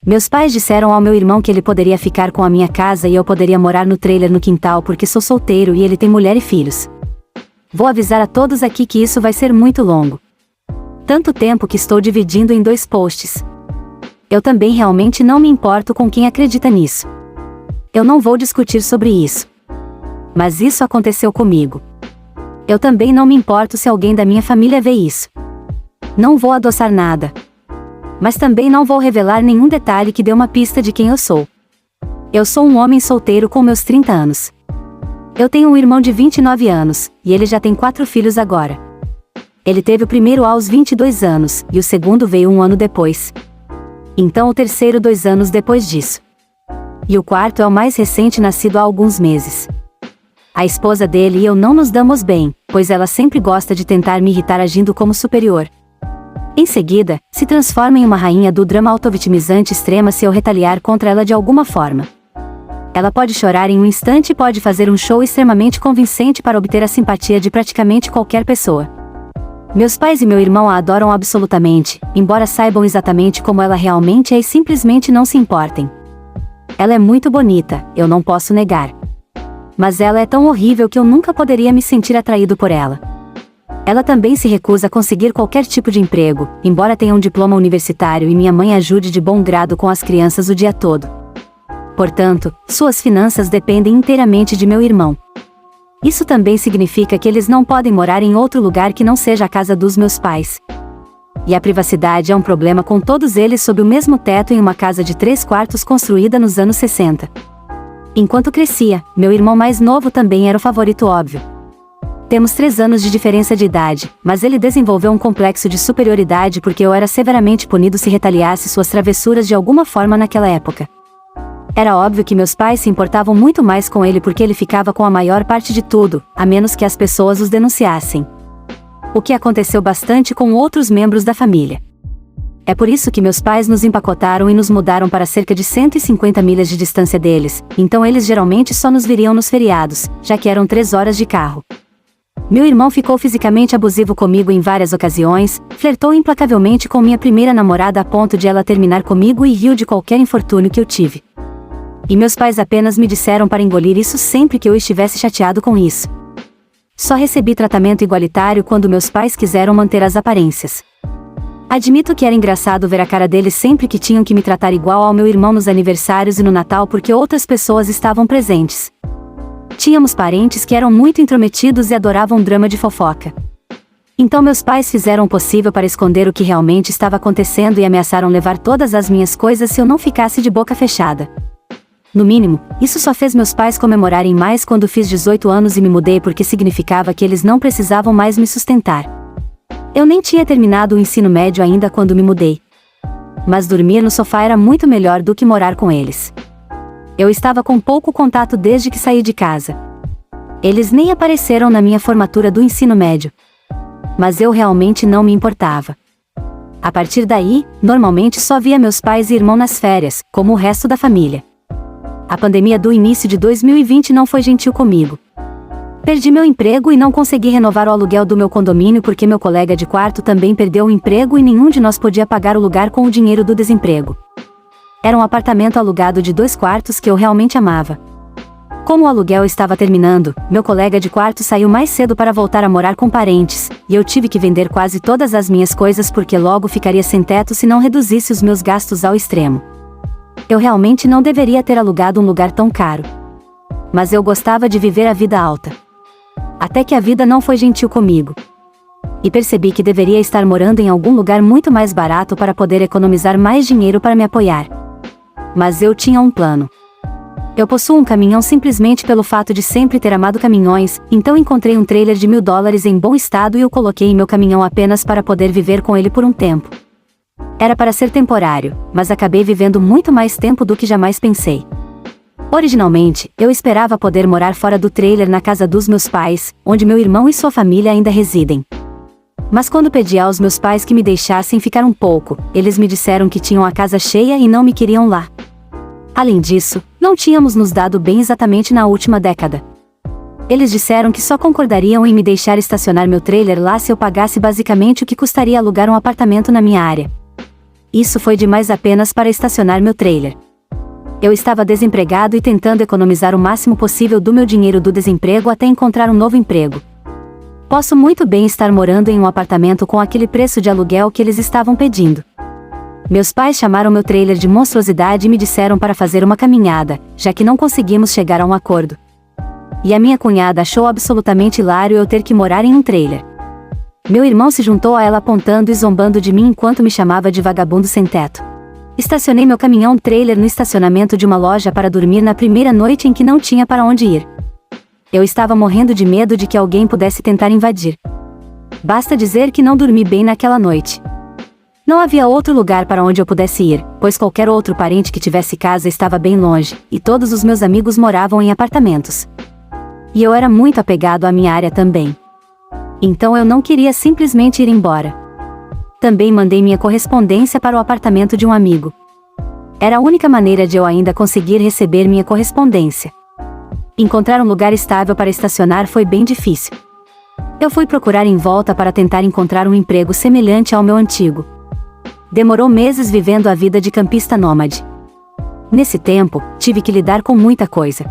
Meus pais disseram ao meu irmão que ele poderia ficar com a minha casa e eu poderia morar no trailer no quintal porque sou solteiro e ele tem mulher e filhos. Vou avisar a todos aqui que isso vai ser muito longo. Tanto tempo que estou dividindo em 2 posts. Eu também realmente não me importo com quem acredita nisso. Eu não vou discutir sobre isso. Mas isso aconteceu comigo. Eu também não me importo se alguém da minha família vê isso. Não vou adoçar nada. Mas também não vou revelar nenhum detalhe que dê uma pista de quem eu sou. Eu sou um homem solteiro com meus 30 anos. Eu tenho um irmão de 29 anos, e ele já tem 4 filhos agora. Ele teve o primeiro aos 22 anos, e o segundo veio 1 ano depois. Então o terceiro 2 anos depois disso. E o quarto é o mais recente, nascido há alguns meses. A esposa dele e eu não nos damos bem, pois ela sempre gosta de tentar me irritar agindo como superior. Em seguida, se transforma em uma rainha do drama autovitimizante extrema se eu retaliar contra ela de alguma forma. Ela pode chorar em um instante e pode fazer um show extremamente convincente para obter a simpatia de praticamente qualquer pessoa. Meus pais e meu irmão a adoram absolutamente, embora saibam exatamente como ela realmente é e simplesmente não se importem. Ela é muito bonita, eu não posso negar. Mas ela é tão horrível que eu nunca poderia me sentir atraído por ela. Ela também se recusa a conseguir qualquer tipo de emprego, embora tenha um diploma universitário e minha mãe ajude de bom grado com as crianças o dia todo. Portanto, suas finanças dependem inteiramente de meu irmão. Isso também significa que eles não podem morar em outro lugar que não seja a casa dos meus pais. E a privacidade é um problema com todos eles sob o mesmo teto em uma casa de 3 quartos construída nos anos 60. Enquanto crescia, meu irmão mais novo também era o favorito óbvio. Temos 3 anos de diferença de idade, mas ele desenvolveu um complexo de superioridade porque eu era severamente punido se retaliasse suas travessuras de alguma forma naquela época. Era óbvio que meus pais se importavam muito mais com ele porque ele ficava com a maior parte de tudo, a menos que as pessoas os denunciassem. O que aconteceu bastante com outros membros da família. É por isso que meus pais nos empacotaram e nos mudaram para cerca de 150 milhas de distância deles, então eles geralmente só nos viriam nos feriados, já que eram 3 horas de carro. Meu irmão ficou fisicamente abusivo comigo em várias ocasiões, flertou implacavelmente com minha primeira namorada a ponto de ela terminar comigo e riu de qualquer infortúnio que eu tive. E meus pais apenas me disseram para engolir isso sempre que eu estivesse chateado com isso. Só recebi tratamento igualitário quando meus pais quiseram manter as aparências. Admito que era engraçado ver a cara deles sempre que tinham que me tratar igual ao meu irmão nos aniversários e no Natal porque outras pessoas estavam presentes. Tínhamos parentes que eram muito intrometidos e adoravam drama de fofoca. Então meus pais fizeram o possível para esconder o que realmente estava acontecendo e ameaçaram levar todas as minhas coisas se eu não ficasse de boca fechada. No mínimo, isso só fez meus pais comemorarem mais quando fiz 18 anos e me mudei porque significava que eles não precisavam mais me sustentar. Eu nem tinha terminado o ensino médio ainda quando me mudei. Mas dormir no sofá era muito melhor do que morar com eles. Eu estava com pouco contato desde que saí de casa. Eles nem apareceram na minha formatura do ensino médio. Mas eu realmente não me importava. A partir daí, normalmente só via meus pais e irmão nas férias, como o resto da família. A pandemia do início de 2020 não foi gentil comigo. Perdi meu emprego e não consegui renovar o aluguel do meu condomínio porque meu colega de quarto também perdeu o emprego e nenhum de nós podia pagar o lugar com o dinheiro do desemprego. Era um apartamento alugado de 2 quartos que eu realmente amava. Como o aluguel estava terminando, meu colega de quarto saiu mais cedo para voltar a morar com parentes, e eu tive que vender quase todas as minhas coisas porque logo ficaria sem teto se não reduzisse os meus gastos ao extremo. Eu realmente não deveria ter alugado um lugar tão caro. Mas eu gostava de viver a vida alta. Até que a vida não foi gentil comigo. E percebi que deveria estar morando em algum lugar muito mais barato para poder economizar mais dinheiro para me apoiar. Mas eu tinha um plano. Eu possuo um caminhão simplesmente pelo fato de sempre ter amado caminhões, então encontrei um trailer de $1000 em bom estado e o coloquei em meu caminhão apenas para poder viver com ele por um tempo. Era para ser temporário, mas acabei vivendo muito mais tempo do que jamais pensei. Originalmente, eu esperava poder morar fora do trailer na casa dos meus pais, onde meu irmão e sua família ainda residem. Mas quando pedi aos meus pais que me deixassem ficar um pouco, eles me disseram que tinham a casa cheia e não me queriam lá. Além disso, não tínhamos nos dado bem exatamente na última década. Eles disseram que só concordariam em me deixar estacionar meu trailer lá se eu pagasse basicamente o que custaria alugar um apartamento na minha área. Isso foi demais apenas para estacionar meu trailer. Eu estava desempregado e tentando economizar o máximo possível do meu dinheiro do desemprego até encontrar um novo emprego. Posso muito bem estar morando em um apartamento com aquele preço de aluguel que eles estavam pedindo. Meus pais chamaram meu trailer de monstruosidade e me disseram para fazer uma caminhada, já que não conseguimos chegar a um acordo. E a minha cunhada achou absolutamente hilário eu ter que morar em um trailer. Meu irmão se juntou a ela apontando e zombando de mim enquanto me chamava de vagabundo sem teto. Estacionei meu caminhão-trailer no estacionamento de uma loja para dormir na primeira noite em que não tinha para onde ir. Eu estava morrendo de medo de que alguém pudesse tentar invadir. Basta dizer que não dormi bem naquela noite. Não havia outro lugar para onde eu pudesse ir, pois qualquer outro parente que tivesse casa estava bem longe, e todos os meus amigos moravam em apartamentos. E eu era muito apegado à minha área também. Então eu não queria simplesmente ir embora. Também mandei minha correspondência para o apartamento de um amigo. Era a única maneira de eu ainda conseguir receber minha correspondência. Encontrar um lugar estável para estacionar foi bem difícil. Eu fui procurar em volta para tentar encontrar um emprego semelhante ao meu antigo. Demorou meses vivendo a vida de campista nômade. Nesse tempo, tive que lidar com muita coisa.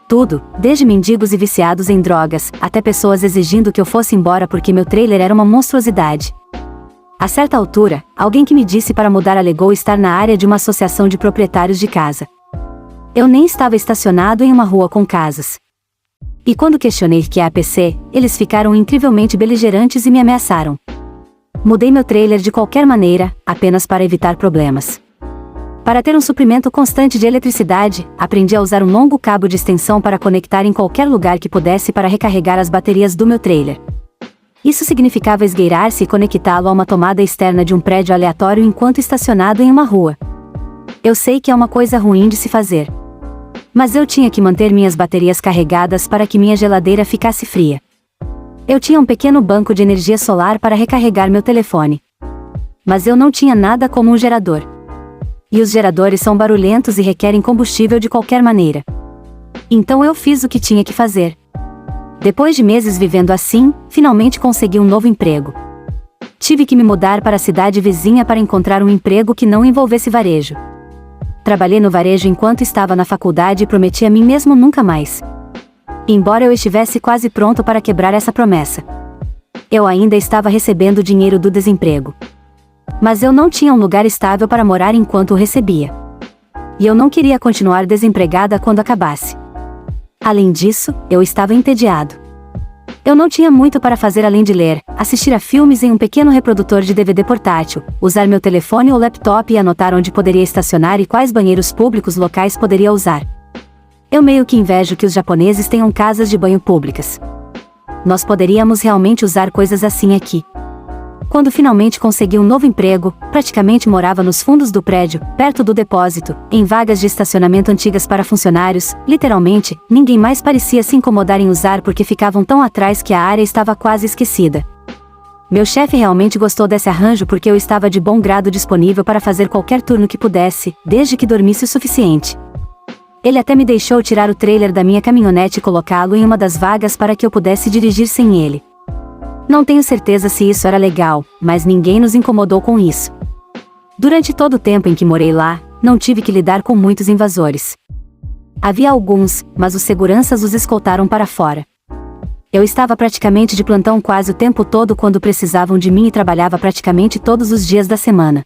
Tudo, desde mendigos e viciados em drogas, até pessoas exigindo que eu fosse embora porque meu trailer era uma monstruosidade. A certa altura, alguém que me disse para mudar alegou estar na área de uma associação de proprietários de casa. Eu nem estava estacionado em uma rua com casas. E quando questionei que é APC, eles ficaram incrivelmente beligerantes e me ameaçaram. Mudei meu trailer de qualquer maneira, apenas para evitar problemas. Para ter um suprimento constante de eletricidade, aprendi a usar um longo cabo de extensão para conectar em qualquer lugar que pudesse para recarregar as baterias do meu trailer. Isso significava esgueirar-se e conectá-lo a uma tomada externa de um prédio aleatório enquanto estacionado em uma rua. Eu sei que é uma coisa ruim de se fazer. Mas eu tinha que manter minhas baterias carregadas para que minha geladeira ficasse fria. Eu tinha um pequeno banco de energia solar para recarregar meu telefone. Mas eu não tinha nada como um gerador. E os geradores são barulhentos e requerem combustível de qualquer maneira. Então eu fiz o que tinha que fazer. Depois de meses vivendo assim, finalmente consegui um novo emprego. Tive que me mudar para a cidade vizinha para encontrar um emprego que não envolvesse varejo. Trabalhei no varejo enquanto estava na faculdade e prometi a mim mesmo nunca mais. Embora eu estivesse quase pronto para quebrar essa promessa. Eu ainda estava recebendo dinheiro do desemprego. Mas eu não tinha um lugar estável para morar enquanto o recebia. E eu não queria continuar desempregada quando acabasse. Além disso, eu estava entediado. Eu não tinha muito para fazer além de ler, assistir a filmes em um pequeno reprodutor de DVD portátil, usar meu telefone ou laptop e anotar onde poderia estacionar e quais banheiros públicos locais poderia usar. Eu meio que invejo que os japoneses tenham casas de banho públicas. Nós poderíamos realmente usar coisas assim aqui. Quando finalmente consegui um novo emprego, praticamente morava nos fundos do prédio, perto do depósito, em vagas de estacionamento antigas para funcionários, literalmente, ninguém mais parecia se incomodar em usar porque ficavam tão atrás que a área estava quase esquecida. Meu chefe realmente gostou desse arranjo porque eu estava de bom grado disponível para fazer qualquer turno que pudesse, desde que dormisse o suficiente. Ele até me deixou tirar o trailer da minha caminhonete e colocá-lo em uma das vagas para que eu pudesse dirigir sem ele. Não tenho certeza se isso era legal, mas ninguém nos incomodou com isso. Durante todo o tempo em que morei lá, não tive que lidar com muitos invasores. Havia alguns, mas os seguranças os escoltaram para fora. Eu estava praticamente de plantão quase o tempo todo quando precisavam de mim e trabalhava praticamente todos os dias da semana.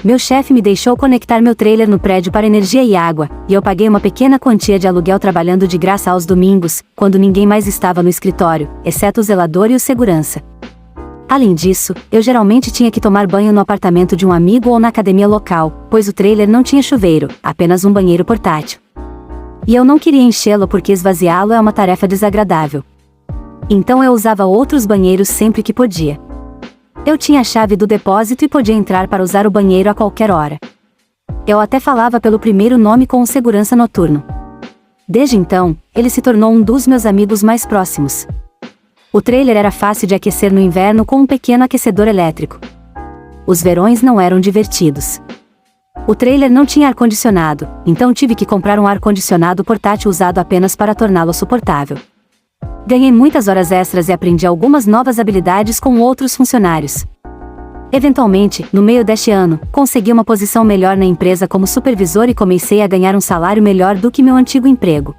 Meu chefe me deixou conectar meu trailer no prédio para energia e água, e eu paguei uma pequena quantia de aluguel trabalhando de graça aos domingos, quando ninguém mais estava no escritório, exceto o zelador e o segurança. Além disso, eu geralmente tinha que tomar banho no apartamento de um amigo ou na academia local, pois o trailer não tinha chuveiro, apenas um banheiro portátil. E eu não queria enchê-lo porque esvaziá-lo é uma tarefa desagradável. Então eu usava outros banheiros sempre que podia. Eu tinha a chave do depósito e podia entrar para usar o banheiro a qualquer hora. Eu até falava pelo primeiro nome com o segurança noturno. Desde então, ele se tornou um dos meus amigos mais próximos. O trailer era fácil de aquecer no inverno com um pequeno aquecedor elétrico. Os verões não eram divertidos. O trailer não tinha ar-condicionado, então tive que comprar um ar-condicionado portátil usado apenas para torná-lo suportável. Ganhei muitas horas extras e aprendi algumas novas habilidades com outros funcionários. Eventualmente, no meio deste ano, consegui uma posição melhor na empresa como supervisor e comecei a ganhar um salário melhor do que meu antigo emprego.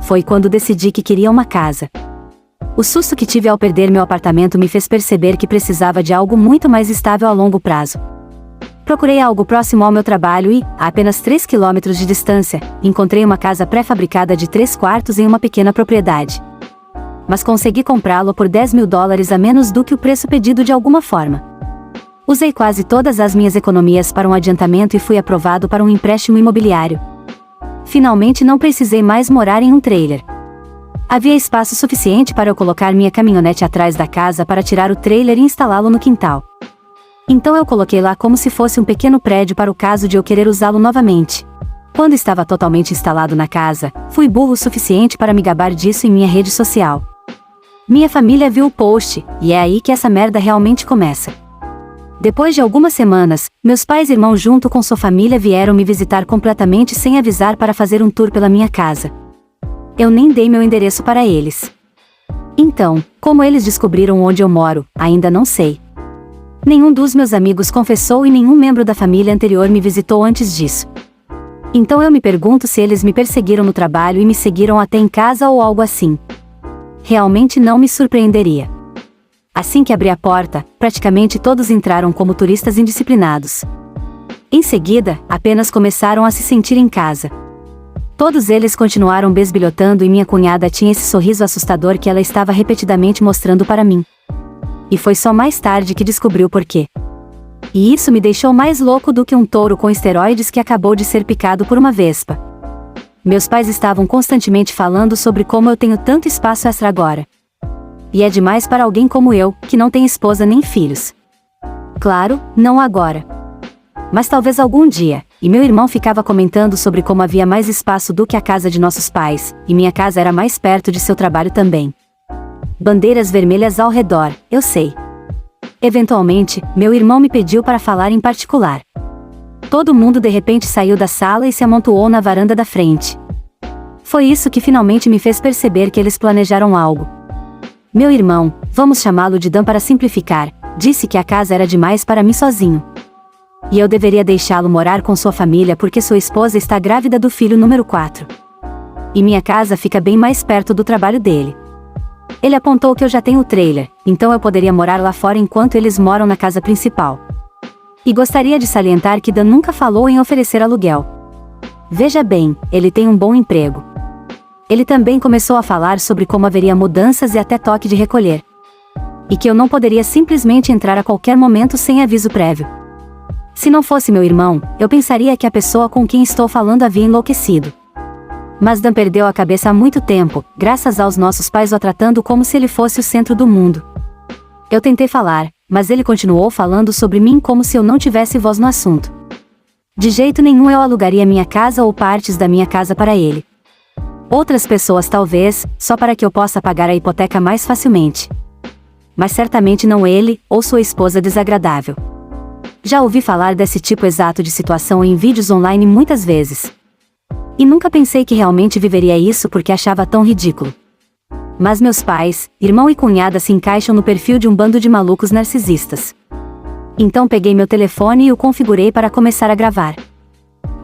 Foi quando decidi que queria uma casa. O susto que tive ao perder meu apartamento me fez perceber que precisava de algo muito mais estável a longo prazo. Procurei algo próximo ao meu trabalho e, a apenas 3 quilômetros de distância, encontrei uma casa pré-fabricada de 3 quartos em uma pequena propriedade. Mas consegui comprá-lo por $10.000 a menos do que o preço pedido de alguma forma. Usei quase todas as minhas economias para um adiantamento e fui aprovado para um empréstimo imobiliário. Finalmente não precisei mais morar em um trailer. Havia espaço suficiente para eu colocar minha caminhonete atrás da casa para tirar o trailer e instalá-lo no quintal. Então eu coloquei lá como se fosse um pequeno prédio para o caso de eu querer usá-lo novamente. Quando estava totalmente instalado na casa, fui burro o suficiente para me gabar disso em minha rede social. Minha família viu o post, e é aí que essa merda realmente começa. Depois de algumas semanas, meus pais e irmão junto com sua família vieram me visitar completamente sem avisar para fazer um tour pela minha casa. Eu nem dei meu endereço para eles. Então, como eles descobriram onde eu moro, ainda não sei. Nenhum dos meus amigos confessou e nenhum membro da família anterior me visitou antes disso. Então eu me pergunto se eles me perseguiram no trabalho e me seguiram até em casa ou algo assim. Realmente não me surpreenderia. Assim que abri a porta, praticamente todos entraram como turistas indisciplinados. Em seguida, apenas começaram a se sentir em casa. Todos eles continuaram besbilhotando e minha cunhada tinha esse sorriso assustador que ela estava repetidamente mostrando para mim. E foi só mais tarde que descobri o porquê. E isso me deixou mais louco do que um touro com esteroides que acabou de ser picado por uma vespa. Meus pais estavam constantemente falando sobre como eu tenho tanto espaço extra agora. E é demais para alguém como eu, que não tem esposa nem filhos. Claro, não agora. Mas talvez algum dia, e meu irmão ficava comentando sobre como havia mais espaço do que a casa de nossos pais, e minha casa era mais perto de seu trabalho também. Bandeiras vermelhas ao redor, eu sei. Eventualmente, meu irmão me pediu para falar em particular. Todo mundo de repente saiu da sala e se amontoou na varanda da frente. Foi isso que finalmente me fez perceber que eles planejaram algo. Meu irmão, vamos chamá-lo de Dan para simplificar, disse que a casa era demais para mim sozinho. E eu deveria deixá-lo morar com sua família porque sua esposa está grávida do filho número 4. E minha casa fica bem mais perto do trabalho dele. Ele apontou que eu já tenho o trailer, então eu poderia morar lá fora enquanto eles moram na casa principal. E gostaria de salientar que Dan nunca falou em oferecer aluguel. Veja bem, ele tem um bom emprego. Ele também começou a falar sobre como haveria mudanças e até toque de recolher. E que eu não poderia simplesmente entrar a qualquer momento sem aviso prévio. Se não fosse meu irmão, eu pensaria que a pessoa com quem estou falando havia enlouquecido. Mas Dan perdeu a cabeça há muito tempo, graças aos nossos pais o tratando como se ele fosse o centro do mundo. Eu tentei falar, mas ele continuou falando sobre mim como se eu não tivesse voz no assunto. De jeito nenhum eu alugaria minha casa ou partes da minha casa para ele. Outras pessoas talvez, só para que eu possa pagar a hipoteca mais facilmente. Mas certamente não ele, ou sua esposa desagradável. Já ouvi falar desse tipo exato de situação em vídeos online muitas vezes. E nunca pensei que realmente viveria isso porque achava tão ridículo. Mas meus pais, irmão e cunhada se encaixam no perfil de um bando de malucos narcisistas. Então peguei meu telefone e o configurei para começar a gravar.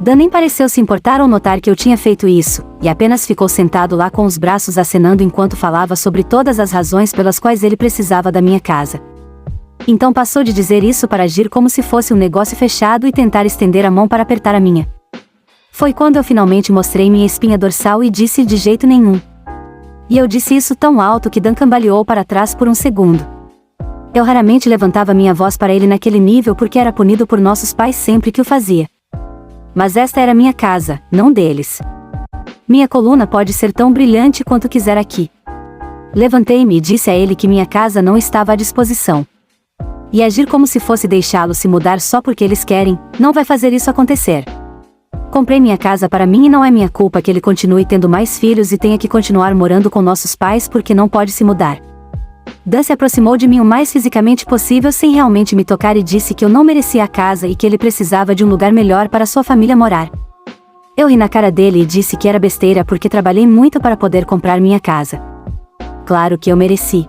Dan nem pareceu se importar ou notar que eu tinha feito isso, e apenas ficou sentado lá com os braços acenando enquanto falava sobre todas as razões pelas quais ele precisava da minha casa. Então passou de dizer isso para agir como se fosse um negócio fechado e tentar estender a mão para apertar a minha. Foi quando eu finalmente mostrei minha espinha dorsal e disse de jeito nenhum. E eu disse isso tão alto que Dan cambaleou para trás por um segundo. Eu raramente levantava minha voz para ele naquele nível porque era punido por nossos pais sempre que o fazia. Mas esta era minha casa, não deles. Minha coluna pode ser tão brilhante quanto quiser aqui. Levantei-me e disse a ele que minha casa não estava à disposição. E agir como se fosse deixá-lo se mudar só porque eles querem, não vai fazer isso acontecer. Comprei minha casa para mim e não é minha culpa que ele continue tendo mais filhos e tenha que continuar morando com nossos pais porque não pode se mudar. Dan se aproximou de mim o mais fisicamente possível sem realmente me tocar e disse que eu não merecia a casa e que ele precisava de um lugar melhor para sua família morar. Eu ri na cara dele e disse que era besteira porque trabalhei muito para poder comprar minha casa. Claro que eu mereci.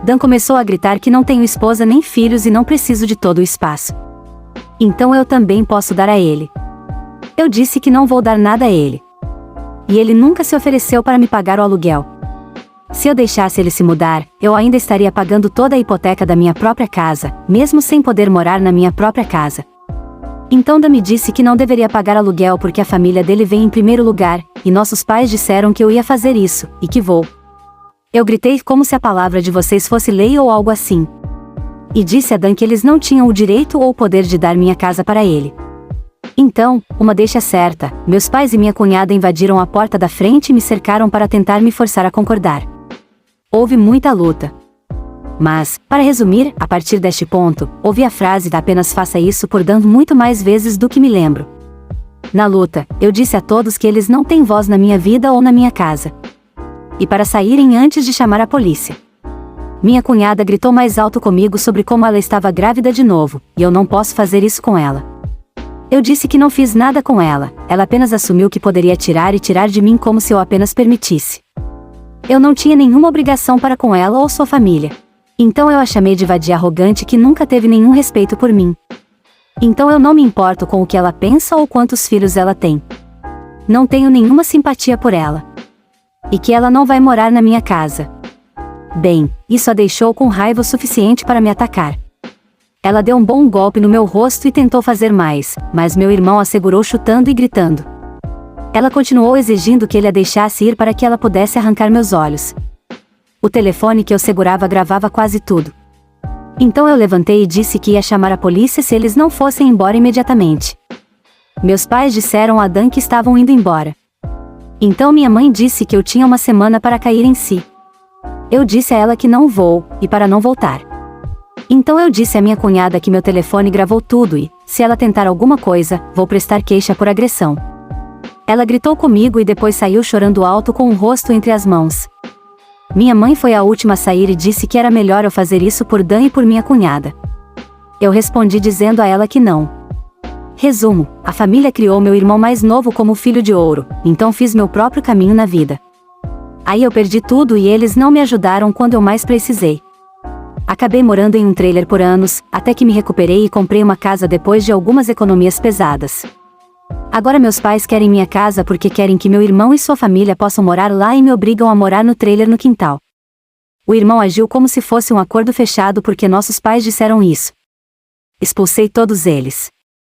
Dan começou a gritar que não tenho esposa nem filhos e não preciso de todo o espaço. Então eu também posso dar a ele. Eu disse que não vou dar nada a ele. E ele nunca se ofereceu para me pagar o aluguel. Se eu deixasse ele se mudar, eu ainda estaria pagando toda a hipoteca da minha própria casa, mesmo sem poder morar na minha própria casa. Então Dan me disse que não deveria pagar aluguel porque a família dele vem em primeiro lugar, e nossos pais disseram que eu ia fazer isso, e que vou. Eu gritei como se a palavra de vocês fosse lei ou algo assim. E disse a Dan que eles não tinham o direito ou o poder de dar minha casa para ele. Então, uma deixa certa, meus pais e minha cunhada invadiram a porta da frente e me cercaram para tentar me forçar a concordar. Houve muita luta. Mas, para resumir, a partir deste ponto, ouvi a frase da apenas faça isso por Dan muito mais vezes do que me lembro. Na luta, eu disse a todos que eles não têm voz na minha vida ou na minha casa. E para saírem antes de chamar a polícia. Minha cunhada gritou mais alto comigo sobre como ela estava grávida de novo, e eu não posso fazer isso com ela. Eu disse que não fiz nada com ela, ela apenas assumiu que poderia tirar e tirar de mim como se eu apenas permitisse. Eu não tinha nenhuma obrigação para com ela ou sua família. Então eu a chamei de vadia arrogante que nunca teve nenhum respeito por mim. Então eu não me importo com o que ela pensa ou quantos filhos ela tem. Não tenho nenhuma simpatia por ela. E que ela não vai morar na minha casa. Bem, isso a deixou com raiva o suficiente para me atacar. Ela deu um bom golpe no meu rosto e tentou fazer mais, mas meu irmão a segurou chutando e gritando. Ela continuou exigindo que ele a deixasse ir para que ela pudesse arrancar meus olhos. O telefone que eu segurava gravava quase tudo. Então eu levantei e disse que ia chamar a polícia se eles não fossem embora imediatamente. Meus pais disseram a Dan que estavam indo embora. Então minha mãe disse que eu tinha uma semana para cair em si. Eu disse a ela que não vou, e para não voltar. Então eu disse à minha cunhada que meu telefone gravou tudo e, se ela tentar alguma coisa, vou prestar queixa por agressão. Ela gritou comigo e depois saiu chorando alto com o rosto entre as mãos. Minha mãe foi a última a sair e disse que era melhor eu fazer isso por Dan e por minha cunhada. Eu respondi dizendo a ela que não. Resumo, a família criou meu irmão mais novo como filho de ouro, então fiz meu próprio caminho na vida. Aí eu perdi tudo e eles não me ajudaram quando eu mais precisei. Acabei morando em um trailer por anos, até que me recuperei e comprei uma casa depois de algumas economias pesadas. Agora meus pais querem minha casa porque querem que meu irmão e sua família possam morar lá e me obrigam a morar no trailer no quintal. O irmão agiu como se fosse um acordo fechado porque nossos pais disseram isso. Expulsei todos eles.